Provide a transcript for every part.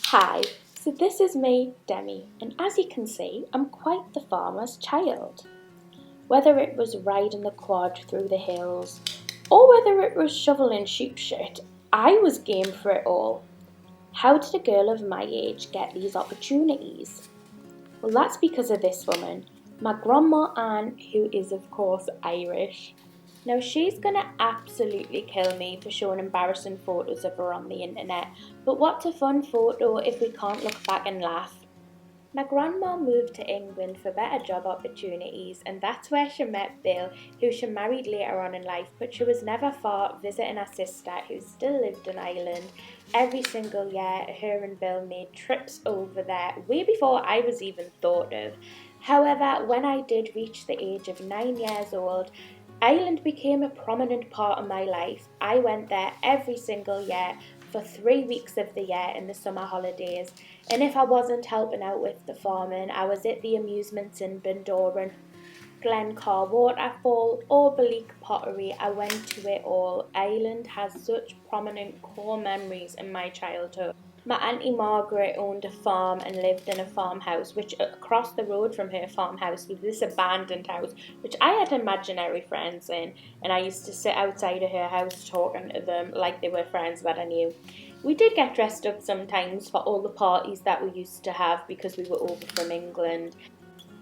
Hi, so this is me, Demi, and as you can see, I'm quite the farmer's child. Whether it was riding the quad through the hills, or whether it was shoveling sheep shit, I was game for it all. How did a girl of my age get these opportunities? Well, that's because of this woman, my grandma Anne, who is of course Irish. Now she's gonna absolutely kill me for showing embarrassing photos of her on the internet, but what's a fun photo if we can't look back and laugh? My grandma moved to England for better job opportunities, and that's where she met Bill, who she married later on in life, but she was never far visiting her sister, who still lived in Ireland. Every single year, her and Bill made trips over there, way before I was even thought of. However, when I did reach the age of 9 years old, Ireland became a prominent part of my life. I went there every single year for 3 weeks of the year in the summer holidays. And if I wasn't helping out with the farming, I was at the amusements in Bundoran, Glencar Waterfall or Bleak Pottery. I went to it all. Ireland has such prominent core memories in my childhood. My Auntie Margaret owned a farm and lived in a farmhouse, which across the road from her farmhouse was this abandoned house, which I had imaginary friends in, and I used to sit outside of her house talking to them like they were friends that I knew. We did get dressed up sometimes for all the parties that we used to have because we were over from England.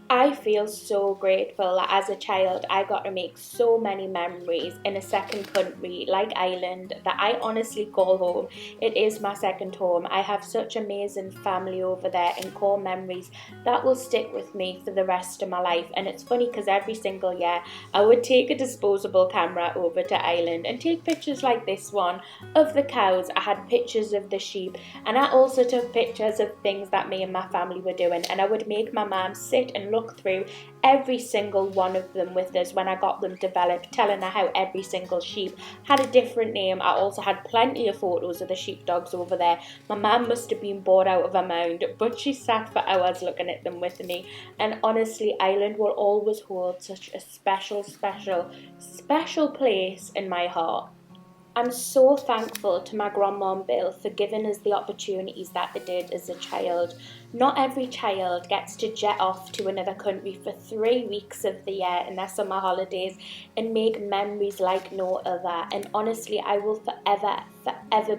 I feel so grateful that as a child I got to make so many memories in a second country like Ireland that I honestly call home. It is my second home. I have such amazing family over there and core memories that will stick with me for the rest of my life. And it's funny because every single year I would take a disposable camera over to Ireland and take pictures like this one of the cows. I had pictures of the sheep, and I also took pictures of things that me and my family were doing, and I would make my mum sit and look through every single one of them with us when I got them developed, telling her how every single sheep had a different name. I also had plenty of photos of the sheepdogs over there. My mum must have been bored out of her mind, but she sat for hours looking at them with me. And honestly, Ireland will always hold such a special place in my heart. I'm so thankful to my grandma and Bill for giving us the opportunities that they did as a child. Not every child gets to jet off to another country for 3 weeks of the year in their summer holidays and make memories like no other. And honestly, I will forever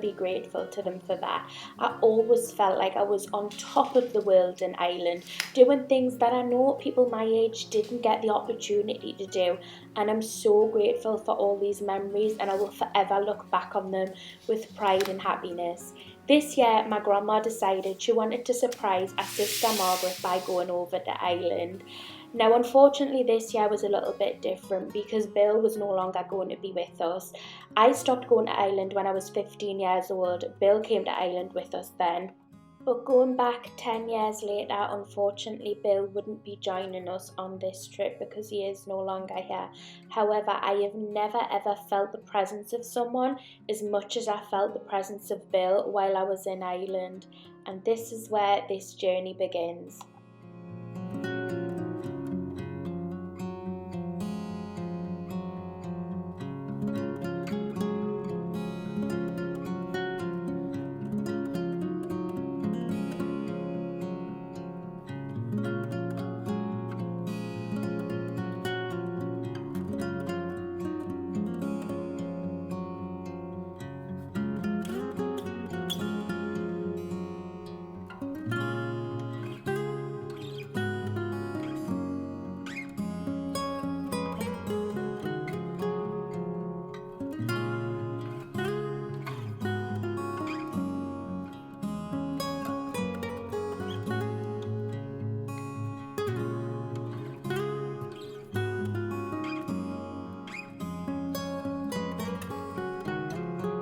be grateful to them for that. I always felt like I was on top of the world in Ireland, doing things that I know people my age didn't get the opportunity to do. And I'm so grateful for all these memories, and I will forever look back on them with pride and happiness. This year, my grandma decided she wanted to surprise her sister Margaret by going over to Ireland. Now, unfortunately, this year was a little bit different because Bill was no longer going to be with us. I stopped going to Ireland when I was 15 years old. Bill came to Ireland with us then. But going back 10 years later, unfortunately, Bill wouldn't be joining us on this trip because he is no longer here. However, I have never ever felt the presence of someone as much as I felt the presence of Bill while I was in Ireland. And this is where this journey begins.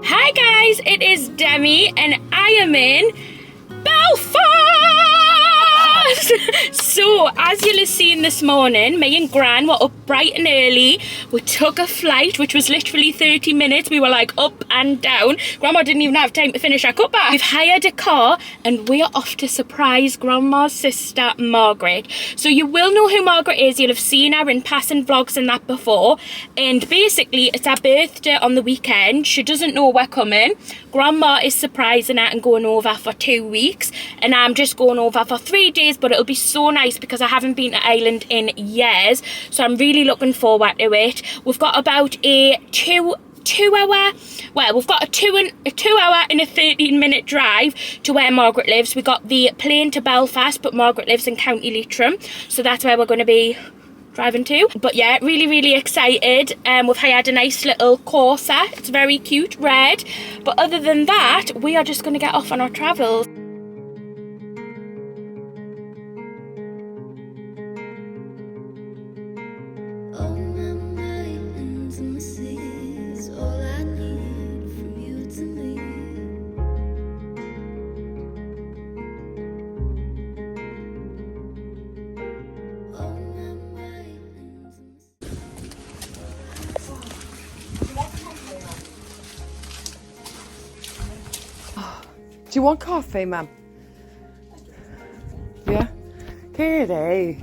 Hi guys, it is Demi and I am in Belfast! Yes! So, as you'll have seen this morning, me and Gran were up bright and early. We took a flight, which was literally 30 minutes. We were like up and down. Grandma didn't even have time to finish her cuppa. We've hired a car and we are off to surprise Grandma's sister, Margaret. So you will know who Margaret is. You'll have seen her in passing vlogs and that before. And basically, it's her birthday on the weekend. She doesn't know we're coming. Grandma is surprising her and going over for 2 weeks. And I'm just going over for 3 days, but it'll be so nice because I haven't been to Ireland in years. So I'm really looking forward to it. We've got about a two hour, well, we've got a two hour and a 13-minute drive to where Margaret lives. We got the plane to Belfast, but Margaret lives in County Leitrim, so that's where we're going to be driving to. But yeah, really excited. We've hired a nice little Corsa. It's very cute, red. But other than that, we are just going to get off on our travels. Do you want coffee, ma'am? Yeah? Geordie.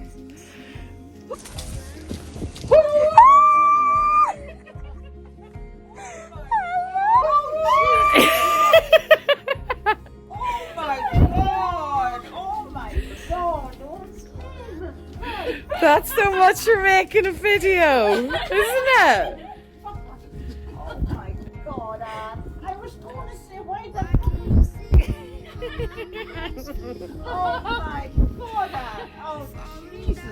That's so much for making a video, isn't it? Oh my god, I was going to say, why the oh my god, oh Jesus.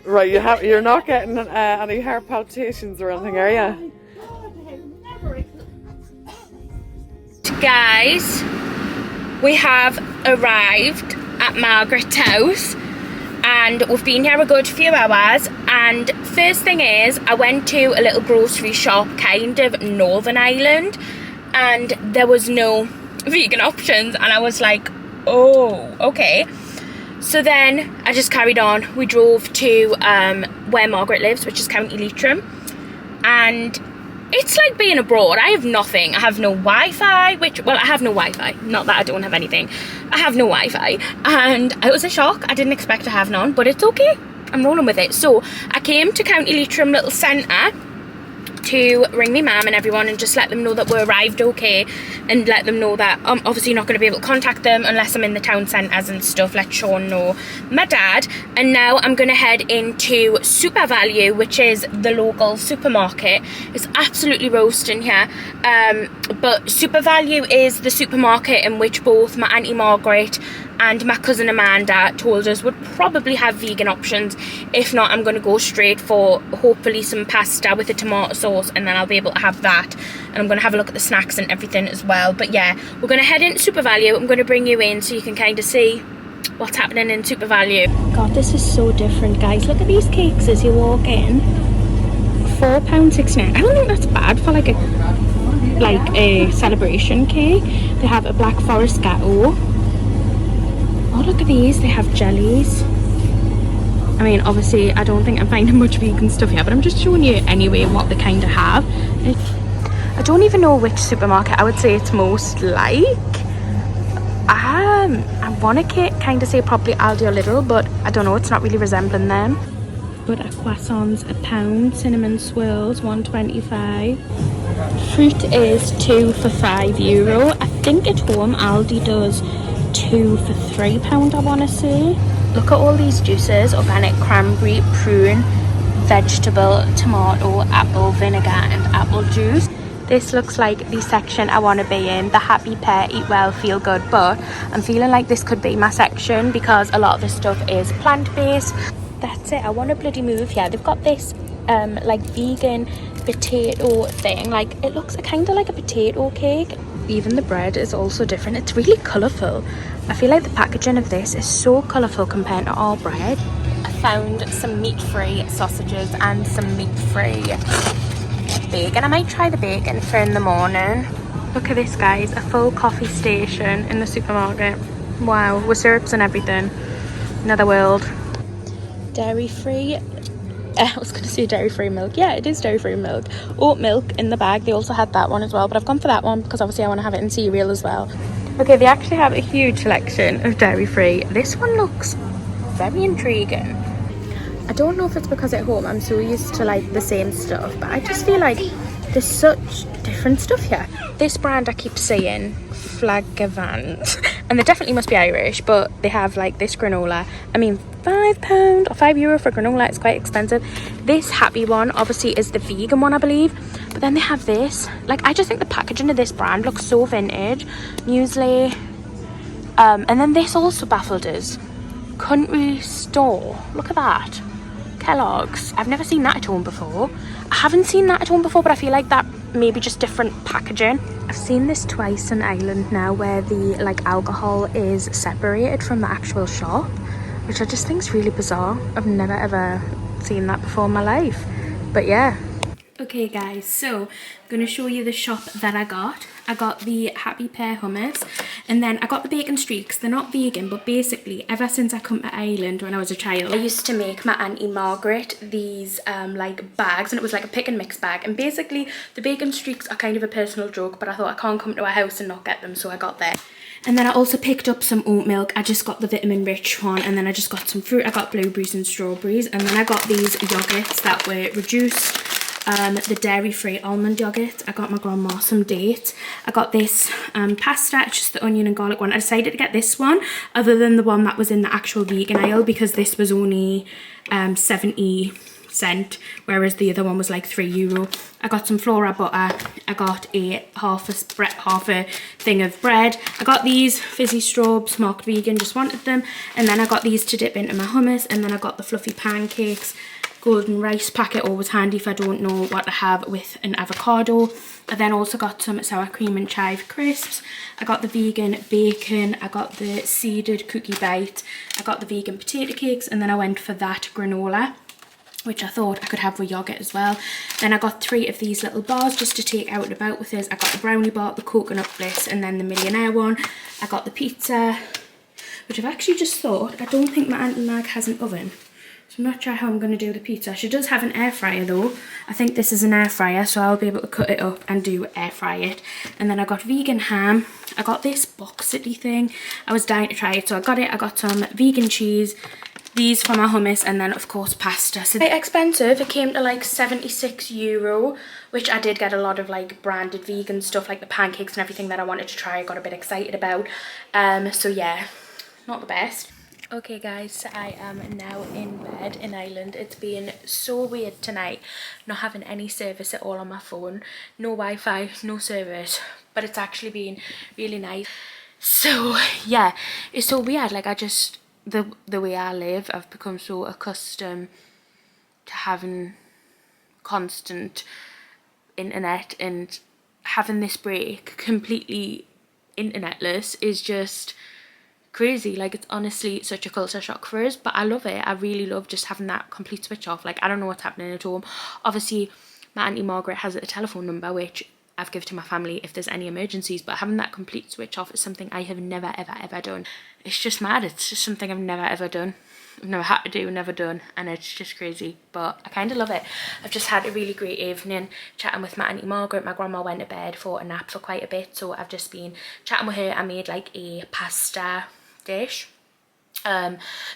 Right, you're not getting any heart palpitations or anything, are you? Guys, we have arrived at Margaret's house and we've been here a good few hours. And first thing is, I went to a little grocery shop kind of Northern Ireland and there was no vegan options, and I was like, oh, okay. So then I just carried on. We drove to where Margaret lives, which is County Leitrim, and it's like being abroad. I have nothing. I have no Wi-Fi, well, I have no Wi-Fi. Not that I don't have anything. I have no Wi-Fi. And it was a shock. I didn't expect to have none, but it's okay. I'm rolling with it. So I came to County Leitrim little centre to ring me mum and everyone and just let them know that we arrived okay, and let them know that I'm obviously not going to be able to contact them unless I'm in the town centres and stuff. Let Sean know, my dad. And now I'm going to head into Super Value, which is the local supermarket. It's absolutely roasting here, but Super Value is the supermarket in which both my Auntie Margaret and my cousin Amanda told us would probably have vegan options. If not, I'm going to go straight for hopefully some pasta with a tomato sauce, and then I'll be able to have that. And I'm going to have a look at the snacks and everything as well. But yeah, we're going to head into Super Value. I'm going to bring you in so you can kind of see what's happening in Super Value. God, this is so different, guys. Look at these cakes as you walk in. £4.69. I don't think that's bad for like a celebration cake. They have a Black Forest Gateau. Oh, look at these. They have jellies. I mean, obviously, I don't think I'm finding much vegan stuff here, but I'm just showing you anyway what they kind of have. I don't even know which supermarket I would say it's most like. I want to kind of say probably Aldi or Lidl, but I don't know. It's not really resembling them. But a croissant's £1, cinnamon swirls £1.25. Fruit is 2 for €5. I think at home Aldi does 2 for £3, I want to say. Look at all these juices: organic cranberry, prune, vegetable, tomato, apple vinegar and apple juice. This looks like the section I want to be in, the happy pair, eat well, feel good. But I'm feeling like this could be my section because a lot of this stuff is plant-based. That's it, I want to bloody move here. They've got this like vegan potato thing. Like, it looks kind of like a potato cake. Even the bread is also different. It's really colourful. I feel like the packaging of this is so colourful compared to our bread. I found some meat-free sausages and some meat-free bacon. I might try the bacon for in the morning. Look at this, guys, a full coffee station in the supermarket. Wow, with syrups and everything. Another world. Dairy free. I was going to say dairy free milk. Yeah, it is dairy free milk. Oat milk in the bag. They also had that one as well, but I've gone for that one because obviously I want to have it in cereal as well. Okay, they actually have a huge selection of dairy free. This one looks very intriguing. I don't know if it's because at home I'm so used to like the same stuff, but I just feel like there's such different stuff here. This brand I keep saying, Flagavant, and they definitely must be Irish, but they have like this granola. I mean, £5 or €5 for granola is quite expensive. This happy one obviously is the vegan one, I believe, but then they have this. Like, I just think the packaging of this brand looks so vintage. Muesli, and then this also baffled us. Country Store, look at that. Kellogg's, I've never seen that at home before. I haven't seen that at home before, but I feel like that maybe just different packaging. I've seen this twice in Ireland now, where the like alcohol is separated from the actual shop, which I just think is really bizarre. I've never ever seen that before in my life, but yeah. Okay guys, so I'm going to show you the shop that I got. I got the Happy Pear hummus, and then I got the bacon streaks. They're not vegan, but basically ever since I come to Ireland when I was a child, I used to make my Auntie Margaret these like bags, and it was like a pick and mix bag, and basically the bacon streaks are kind of a personal joke, but I thought I can't come to a house and not get them, so I got them. And then I also picked up some oat milk. I just got the vitamin rich one, and then I just got some fruit. I got blueberries and strawberries, and then I got these yogurts that were reduced. The dairy-free almond yogurt. I got my grandma some dates. I got this pasta, it's just the onion and garlic one. I decided to get this one other than the one that was in the actual vegan aisle, because this was only 70 cents, whereas the other one was like €3. I got some flora butter. I got half a thing of bread. I got these fizzy straws, marked vegan, just wanted them. And then I got these to dip into my hummus, and then I got the fluffy pancakes. Golden rice packet, always handy if I don't know what to have with an avocado. I then also got some sour cream and chive crisps. I got the vegan bacon. I got the seeded cookie bite. I got the vegan potato cakes, and then I went for that granola, which I thought I could have with yogurt as well. Then I got 3 of these little bars just to take out and about with us. I got the brownie bar, the coconut bliss, and then the millionaire one. I got the pizza, which I've actually just thought, I don't think my Auntie Mag has an oven. So I'm not sure how I'm going to do the pizza. She does have an air fryer though. I think this is an air fryer, so I'll be able to cut it up and do air fry it. And then I got vegan ham. I got this boxity thing. I was dying to try it, so I got it. I got some vegan cheese, these for my hummus, and then of course pasta. So quite expensive. It came to like €76, which I did get a lot of like branded vegan stuff, like the pancakes and everything that I wanted to try. I got a bit excited about. So yeah, not the best. Okay guys, so I am now in bed in Ireland. It's been so weird tonight, not having any service at all on my phone. No Wi-Fi, no service, but it's actually been really nice. So yeah, it's so weird. Like, I just, the way I live, I've become so accustomed to having constant internet, and having this break completely internetless is just crazy. Like, it's honestly such a culture shock for us, but I love it. I really love just having that complete switch off. Like, I don't know what's happening at home. Obviously my Auntie Margaret has a telephone number which I've given to my family if there's any emergencies, but having that complete switch off is something I have never ever done. It's just mad. It's just something I've never ever done. I've never had to do, never done, and it's just crazy, but I kind of love it. I've just had a really great evening chatting with my Auntie Margaret. My grandma went to bed for a nap for quite a bit, so I've just been chatting with her. I made like a pasta dish,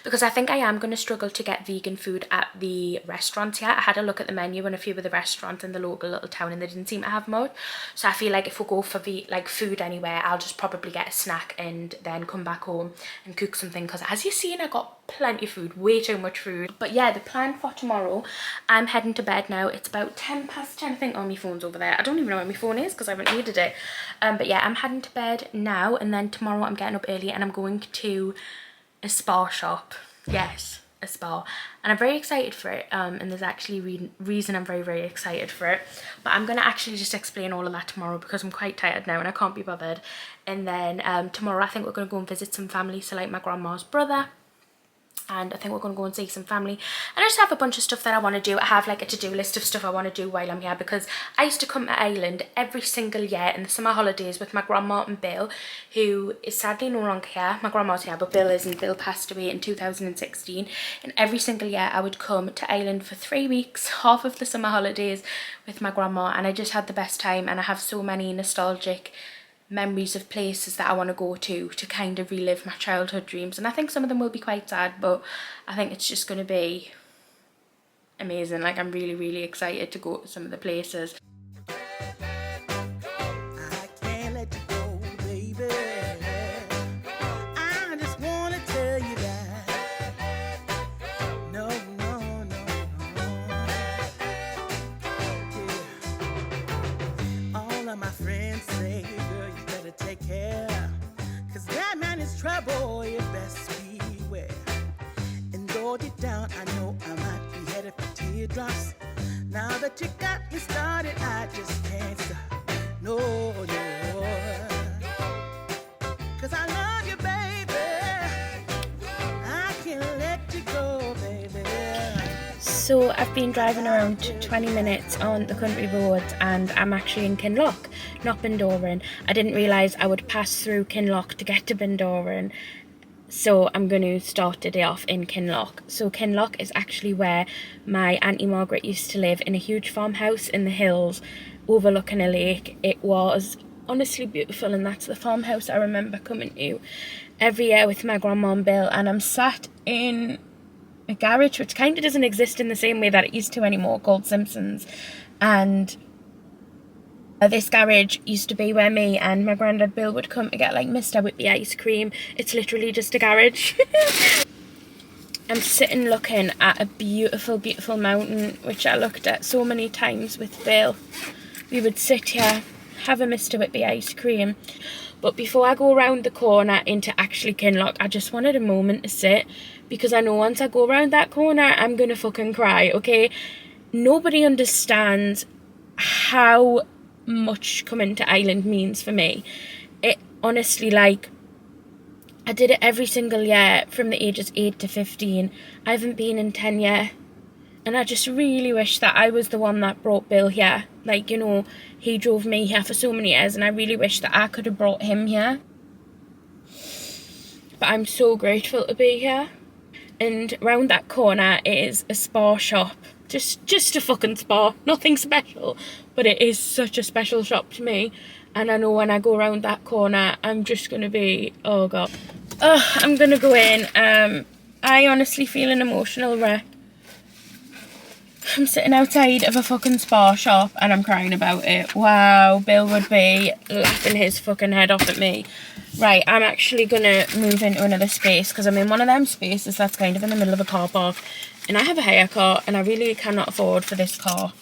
because I think I am going to struggle to get vegan food at the restaurants here. I had a look at the menu and a few of the restaurants in the local little town, and they didn't seem to have much. So I feel like if we go for food anywhere, I'll just probably get a snack and then come back home and cook something, because as you've seen, I got plenty of food, way too much food. But yeah, the plan for tomorrow, I'm heading to bed now. It's about 10 past 10, I think. Oh, my phone's over there. I don't even know where my phone is because I haven't needed it. But yeah, I'm heading to bed now, and then tomorrow I'm getting up early and I'm going to a spa shop. Yes, a spa, and I'm very excited for it, and there's actually reason I'm very excited for it, but I'm gonna actually just explain all of that tomorrow because I'm quite tired now and I can't be bothered. And then tomorrow I think we're gonna go and visit some family, so like my grandma's brother, and I think we're going to go and see some family, and I just have a bunch of stuff that I want to do. I have like a to-do list of stuff I want to do while I'm here, because I used to come to Ireland every single year in the summer holidays with my grandma and Bill, who is sadly no longer here. My grandma's here but Bill isn't. Bill passed away in 2016, and every single year I would come to Ireland for 3 weeks, half of the summer holidays, with my grandma, and I just had the best time. And I have so many nostalgic memories of places that I want to go to kind of relive my childhood dreams. And I think some of them will be quite sad, but I think it's just going to be amazing. Like, I'm really, really excited to go to some of the places. Trouble, you best beware. And though deep down, I know I might be headed for teardrops. Now that you got me started, I just can't stop. No, no. 'Cause I love you, baby. I can't let you go, baby. So I've been driving around 20 minutes on the country roads, and I'm actually in Kinloch, not Bundoran. I didn't realise I would pass through Kinloch to get to Bundoran, so I'm going to start the day off in Kinloch. So Kinloch is actually where my Auntie Margaret used to live, in a huge farmhouse in the hills overlooking a lake. It was honestly beautiful, and that's the farmhouse I remember coming to every year with my grandma and Bill. And I'm sat in a garage which kind of doesn't exist in the same way that it used to anymore, called Simpson's. And this garage used to be where me and my granddad Bill would come to get like Mr. Whippy ice cream. It's literally just a garage. I'm sitting looking at a beautiful, beautiful mountain, which I looked at so many times with Bill. We would sit here, have a Mr. Whippy ice cream. But before I go around the corner into actually Kinloch, I just wanted a moment to sit, because I know once I go around that corner, I'm gonna fucking cry, okay? Nobody understands how much coming to Ireland means for me. It honestly, like, I did it every single year from the ages 8 to 15. I haven't been in 10 years. And I just really wish that I was the one that brought Bill here. Like, you know, he drove me here for so many years, and I really wish that I could have brought him here. But I'm so grateful to be here. And round that corner is a spa shop. Just a fucking spa. Nothing special. But it is such a special shop to me. And I know when I go around that corner, I'm just going to be, oh God. I'm going to go in. I honestly feel an emotional wreck. I'm sitting outside of a fucking spa shop and I'm crying about it. Wow, Bill would be laughing his fucking head off at me. Right, I'm actually going to move into another space, because I'm in one of them spaces that's kind of in the middle of a car park. And I have a hire car, and I really cannot afford for this car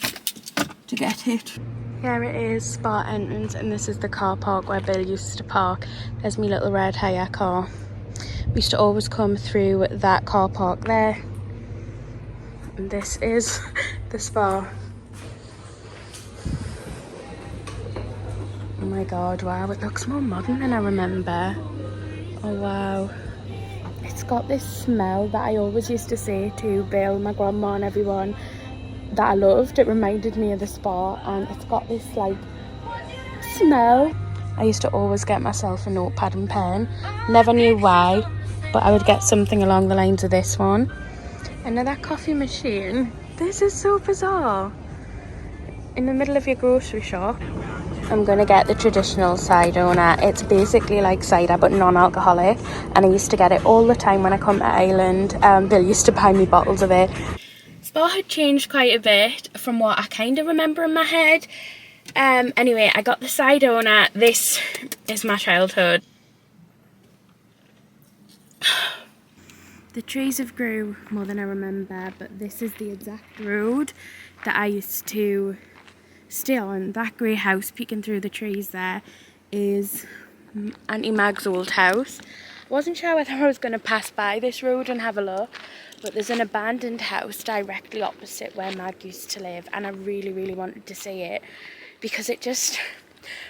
to get hit. Here it is, spa entrance, and this is the car park where Bill used to park. There's my little red hire car. We used to always come through that car park there. And this is the spa. Oh my God, wow, it looks more modern than I remember. Oh wow. It's got this smell that I always used to say to Bill, my grandma and everyone, that I loved. It reminded me of the spa, and it's got this like smell. I used to always get myself a notepad and pen. Never knew why, but I would get something along the lines of this one. Another coffee machine. This is so bizarre. In the middle of your grocery shop. I'm going to get the traditional cider. It's basically like cider but non-alcoholic, and I used to get it all the time when I come to Ireland. Bill used to buy me bottles of it. Spa had changed quite a bit from what I kind of remember in my head. Anyway, I got the cider. This is my childhood. The trees have grew more than I remember, but this is the exact road that I used to stay on. That grey house peeking through the trees there is Auntie Mag's old house. I wasn't sure whether I was going to pass by this road and have a look, but there's an abandoned house directly opposite where Mag used to live, and I really, really wanted to see it because it just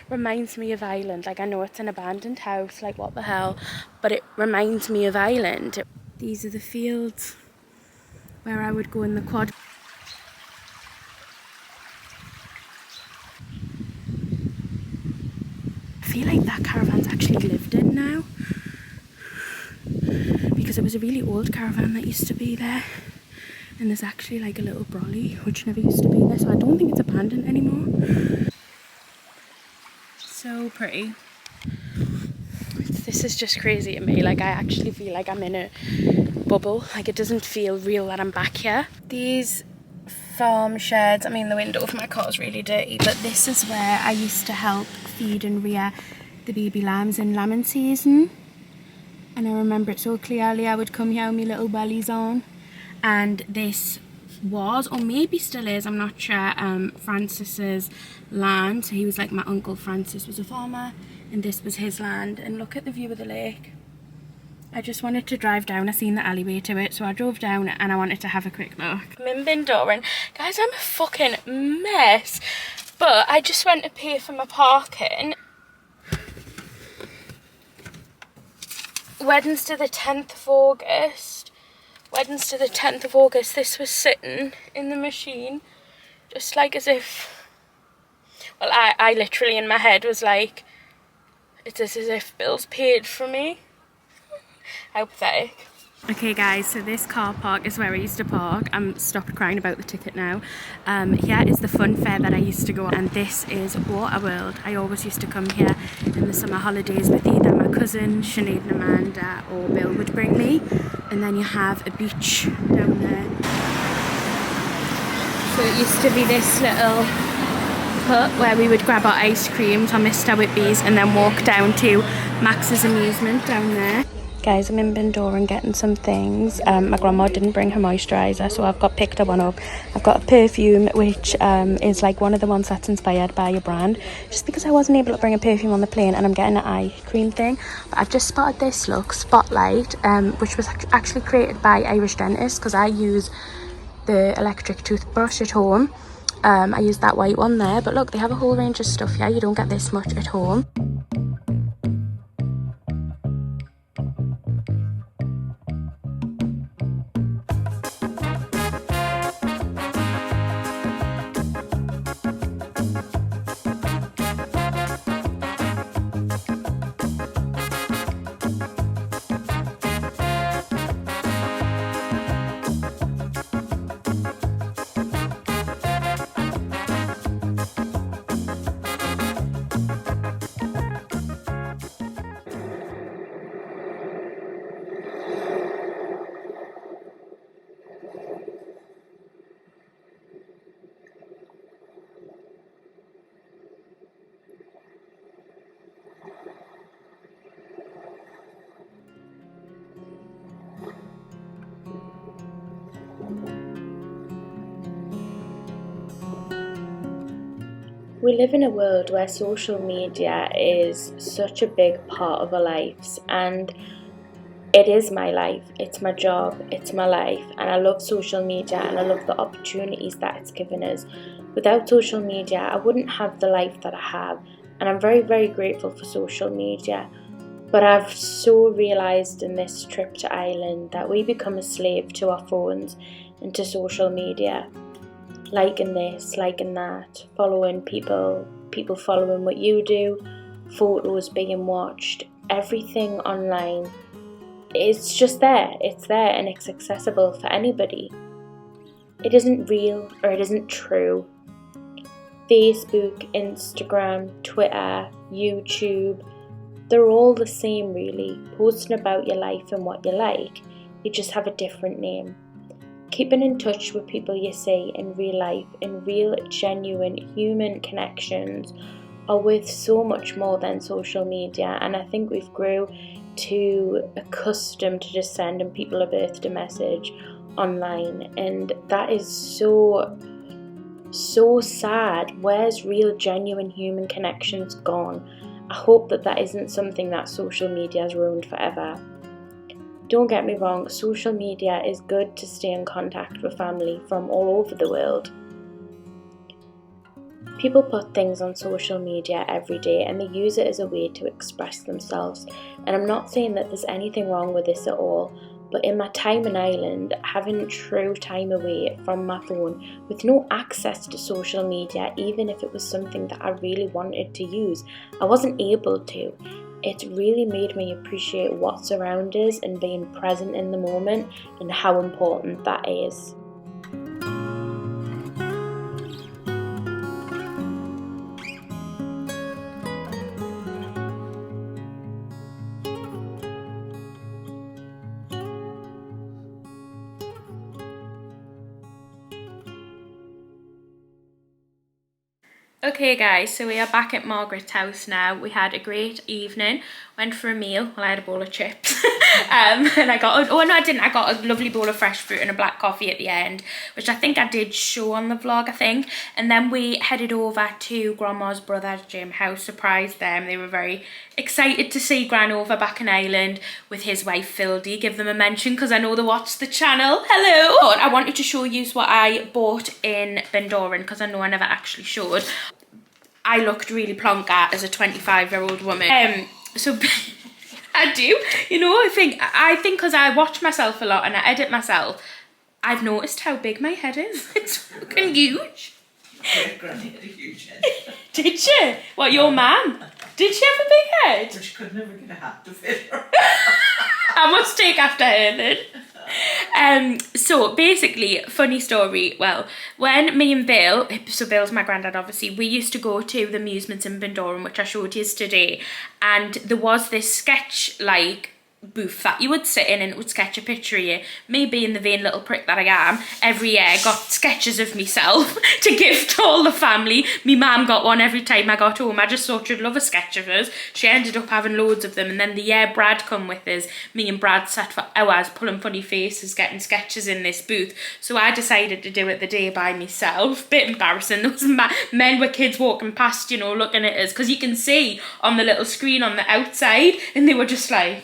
reminds me of Ireland. Like, I know it's an abandoned house, like what the hell, but it reminds me of Ireland. These are the fields where I would go in the quad. I feel like that caravan's actually lived in now, because it was a really old caravan that used to be there, and there's actually like a little brolly which never used to be there, so I don't think it's abandoned anymore. So pretty. This is just crazy to me. Like, I actually feel like I'm in a bubble. Like, it doesn't feel real that I'm back here. These farm sheds, I mean, the window of my car is really dirty, but this is where I used to help feed and rear the baby lambs in lambing season. And I remember it so clearly. I would come here with my little bellies on, and this was, or maybe still is, I'm not sure, Francis's land. So he was like, my uncle Francis was a farmer, and this was his land. And look at the view of the lake. I just wanted to drive down. I seen the alleyway to it, so I drove down and I wanted to have a quick look. I'm in Bindoran. Guys, I'm a fucking mess, but I just went to pay for my parking. Wednesday the 10th of August. Wednesday the 10th of August, this was sitting in the machine, just like as if, well, I literally in my head was like, it's as if Bill's paid for me. How pathetic. Okay guys, so this car park is where I used to park. I'm stopped crying about the ticket now. Here is the fun fair that I used to go on, and this is Waterworld. I always used to come here in the summer holidays with either my cousin, Sinead and Amanda, or Bill would bring me. And then you have a beach down there. So it used to be this little hut where we would grab our ice creams or Mr. Whitby's and then walk down to Max's amusement down there. Guys, I'm in Bindoran getting some things. My grandma didn't bring her moisturiser, so I've got picked up one up. I've got a perfume which is like one of the ones that's inspired by a brand, just because I wasn't able to bring a perfume on the plane, and I'm getting an eye cream thing. But I've just spotted this look, Spotlight, which was actually created by Irish dentists, because I use the electric toothbrush at home. I use that white one there, but look, they have a whole range of stuff here. You don't get this much at home. We live in a world where social media is such a big part of our lives, and it is my life, it's my job, it's my life, and I love social media and I love the opportunities that it's given us. Without social media, I wouldn't have the life that I have, and I'm very, very grateful for social media. But I've so realised in this trip to Ireland that we become a slave to our phones and to social media. Liking this, liking that, following people following what you do, photos being watched, everything online. It's just there, it's there, and it's accessible for anybody. It isn't real, or it isn't true. Facebook, Instagram, Twitter, YouTube, they're all the same really, posting about your life and what you like. You just have a different name. Keeping in touch with people you see in real life, in real, genuine human connections, are worth so much more than social media. And I think we've grew too accustomed to just sending people a birthday message online, and that is so sad. Where's real, genuine human connections gone? I hope that isn't something that social media has ruined forever. Don't get me wrong, social media is good to stay in contact with family from all over the world. People put things on social media every day and they use it as a way to express themselves. And I'm not saying that there's anything wrong with this at all, but in my time in Ireland, having true time away from my phone with no access to social media, even if it was something that I really wanted to use, I wasn't able to. It really made me appreciate what's around us and being present in the moment and how important that is. Okay guys, so we are back at Margaret's house now. We had a great evening, went for a meal. Well, I had a bowl of chips and I got, oh no I didn't, I got a lovely bowl of fresh fruit and a black coffee at the end, which I think I did show on the vlog, I think. And then we headed over to Grandma's brother's gym house, surprised them. They were very excited to see Gran over back in Ireland with his wife Fildy. Give them a mention because I know they watch the channel. Hello! But I wanted to show you what I bought in Bundoran because I know I never actually showed. I looked really plonker as a 25-year-old woman. So I do, you know, I think because I watch myself a lot and I edit myself, I've noticed how big my head is. It's fucking huge. Granny had a huge head. Did she? What, your mum? Did she have a big head? But she could never get a hat to fit her. I must take after her then. So basically, funny story, well, when me and Bill, so Bill's my granddad obviously, we used to go to the amusements in Bundoran, which I showed you today, and there was this sketch like booth that you would sit in and it would sketch a picture of you. Me being the vain little prick that I am, every year I got sketches of myself to give to all the family. Me mum got one every time I got home. I just thought she'd love a sketch of us. She ended up having loads of them, and then the year Brad come with us, me and Brad sat for hours pulling funny faces getting sketches in this booth. So I decided to do it the day by myself. Bit embarrassing. There was men with kids walking past, you know, looking at us, because you can see on the little screen on the outside, and they were just like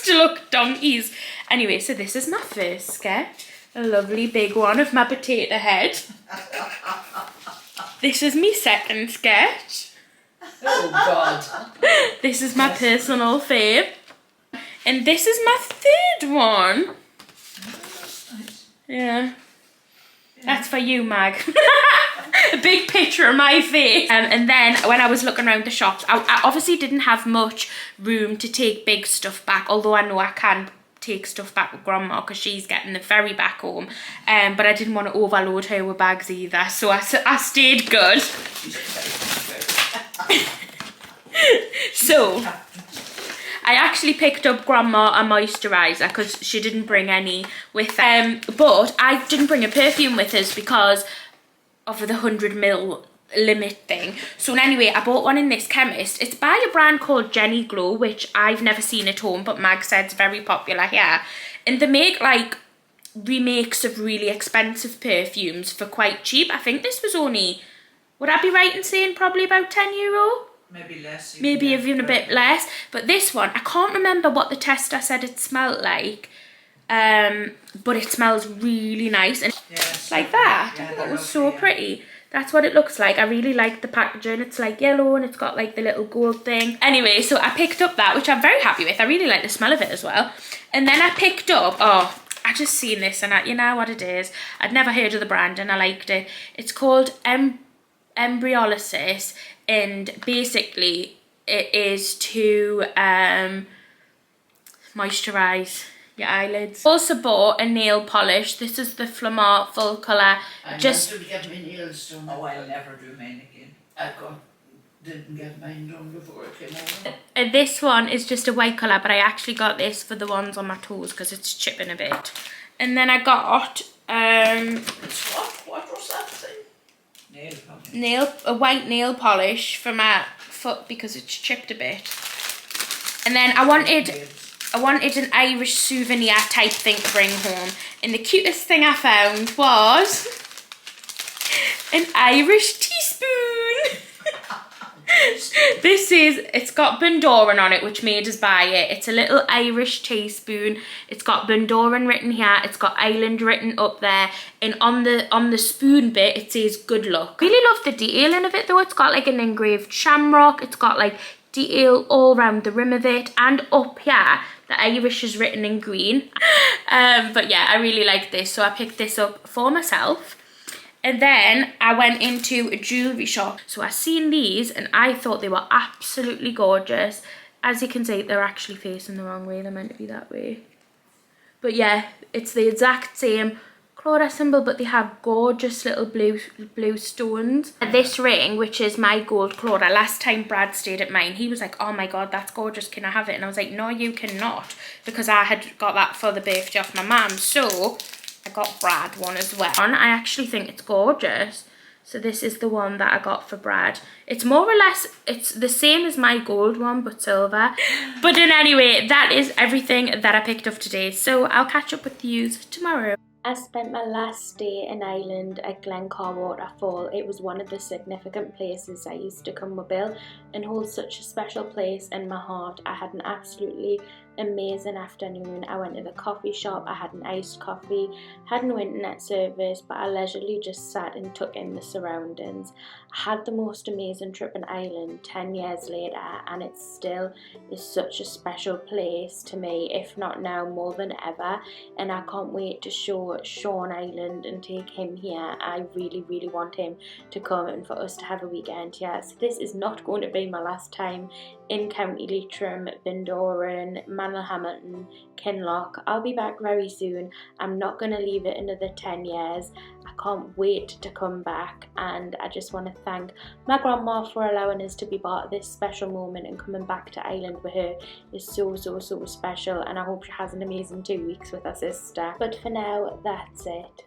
to look donkeys. Anyway, so this is my first sketch, a lovely big one of my potato head. This is my second sketch. Oh God. This is my personal fave, and this is my third one. Yeah, that's for you, Mag. A big picture of my face. And then when I was looking around the shops, I obviously didn't have much room to take big stuff back, although I know I can take stuff back with Grandma because she's getting the ferry back home. But I didn't want to overload her with bags either, so I stayed good. So I actually picked up Grandma a moisturiser because she didn't bring any with her. But I didn't bring a perfume with us because of the 100ml limit thing. So anyway, I bought one in this chemist. It's by a brand called Jenny Glow, which I've never seen at home, but Mag said it's very popular here. And they make like remakes of really expensive perfumes for quite cheap. I think this was only, would I be right in saying probably about €10? Maybe less. Maybe even a bit less. But this one, I can't remember what the tester said it smelled like. But it smells really nice, and like that. I thought it was so pretty. That's what it looks like. I really like the packaging. It's like yellow and it's got like the little gold thing. Anyway, so I picked up that, which I'm very happy with. I really like the smell of it as well. And then I picked up, oh, I just seen this and you know what it is. I'd never heard of the brand and I liked it. It's called Embryolysis, and basically it is to moisturise your eyelids. Also bought a nail polish. This is the Flamar Full Colour. I Just to get my nails done. Oh, I'll never do mine again. Didn't get mine done before I came over. This one is just a white colour, but I actually got this for the ones on my toes because it's chipping a bit. And then I got What was that thing? a white nail polish for my foot because it's chipped a bit. And then I wanted an Irish souvenir type thing to bring home. And the cutest thing I found was an Irish teaspoon. It's got Bundoran on it, which made us buy it. It's a little Irish teaspoon. It's got Bundoran written here. It's got Ireland written up there. And on the spoon bit, it says good luck. Really love the detailing of it though. It's got like an engraved shamrock. It's got like detail all around the rim of it. And up here, The Irish is written in green. But yeah, I really like this, so I picked this up for myself. And then I went into a jewellery shop. So I seen these and I thought they were absolutely gorgeous. As you can see, they're actually facing the wrong way. They're meant to be that way. But yeah, it's the exact same Clodagh symbol, but they have gorgeous little blue stones. This ring, which is my gold Clodagh, last time Brad stayed at mine, he was like, oh my god, that's gorgeous, can I have it? And I was like, no, you cannot, because I had got that for the birthday of my mum. So I got Brad one as well. And I actually think it's gorgeous. So this is the one that I got for Brad. It's more or less, it's the same as my gold one, but silver. But in any way, that is everything that I picked up today. So I'll catch up with you tomorrow. I spent my last day in Ireland at Glencar Waterfall. It was one of the significant places I used to come with Bill and holds such a special place in my heart. I had an absolutely amazing afternoon. I went to the coffee shop, I had an iced coffee, had no internet service, but I leisurely just sat and took in the surroundings. I had the most amazing trip in Ireland 10 years later, and it still is such a special place to me, if not now more than ever, and I can't wait to show Sean Ireland and take him here. I really want him to come and for us to have a weekend here. So this is not going to be my last time in County Leitrim, Bindoran, Hamilton, Kinloch. I'll be back very soon. I'm not going to leave it another 10 years. I can't wait to come back, and I just want to thank my grandma for allowing us to be part of this special moment, and coming back to Ireland with her is so special, and I hope she has an amazing 2 weeks with her sister. But for now, that's it.